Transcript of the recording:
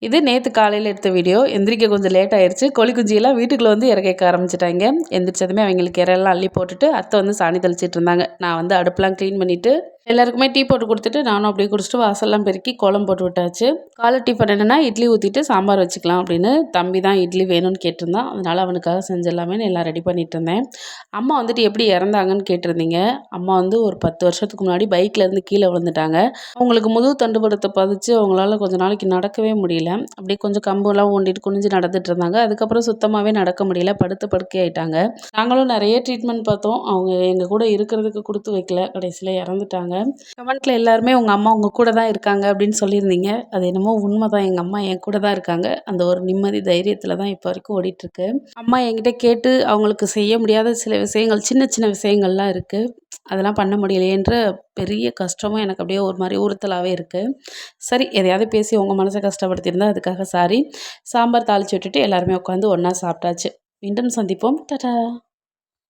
இது நேற்று காலையில் எடுத்த வீடியோ. எந்திரிக்க கொஞ்சம் லேட் ஆயிடுச்சு. கோழி குஞ்சியெல்லாம் வீட்டுக்குள்ளே வந்து இற கேட்க ஆரம்பிச்சிட்டாங்க. எந்திரிச்சதுமே அவங்களுக்கு இறையெல்லாம் அள்ளி போட்டுட்டு அத்தை வந்து சாணி தெளிச்சிட்டு இருந்தாங்க. நான் வந்து அடுப்பெலாம் க்ளீன் பண்ணிவிட்டு எல்லாருக்குமே டீ போட்டு கொடுத்துட்டு நானும் அப்படியே குடிச்சிட்டு வாசல்லாம் பெருக்கி கோலம் போட்டு விட்டாச்சு. காலை டிஃபன் என்னென்னா இட்லி ஊற்றிட்டு சாம்பார் வச்சுக்கலாம் அப்படின்னு தம்பி தான் இட்லி வேணும்னு கேட்டிருந்தான். அதனால் அவனுக்காக செஞ்சிடலாமேன்னு எல்லாம் ரெடி பண்ணிட்டு இருந்தேன். அம்மா வந்துட்டு எப்படி இறந்தாங்கன்னு கேட்டிருந்தீங்க. அம்மா வந்து ஒரு 10 வருஷத்துக்கு முன்னாடி பைக்லேருந்து கீழே விழுந்துட்டாங்க. அவங்களுக்கு முதுகு தண்டுவடத்தை பதிச்சு அவங்களால கொஞ்சம் நாளைக்கு நடக்கவே முடியல. அப்படியே கொஞ்சம் கம்பெல்லாம் ஊண்டிட்டு குனிஞ்சு நடந்துட்டு இருந்தாங்க. அதுக்கப்புறம் சுத்தமாகவே நடக்க முடியல. படுத்து படுக்கை ஆயிட்டாங்க. நாங்களும் நிறைய ட்ரீட்மெண்ட் பார்த்தோம். அவங்க எங்கள் கூட இருக்கிறதுக்கு கொடுத்து வைக்கல. கடைசியில் இறந்துட்டாங்க. கமெண்ட்ல எல்லாருமே உங்கள் அம்மா உங்கள் கூட தான் இருக்காங்க அப்படின்னு சொல்லியிருந்தீங்க. அது என்னமோ உண்மை தான். எங்கள் அம்மா என் கூட தான் இருக்காங்க. அந்த ஒரு நிம்மதி தைரியத்தில் தான் இப்போ வரைக்கும் ஓடிட்டுருக்கு. அம்மா என்கிட்ட கேட்டு அவங்களுக்கு செய்ய முடியாத சில விஷயங்கள், சின்ன சின்ன விஷயங்கள்லாம் இருக்குது. அதெல்லாம் பண்ண முடியலையேன்ற பெரிய கஷ்டமும் எனக்கு அப்படியே ஒரு மாதிரி உறுத்தலாகவே இருக்குது. சரி, எதையாவது பேசி உங்கள் மனசை கஷ்டப்படுத்தியிருந்தா அதுக்காக சாரி. சாம்பார் தாளித்து விட்டுட்டு எல்லாருமே உட்காந்து ஒன்றா சாப்பிட்டாச்சு. மீண்டும் சந்திப்போம். டாடா.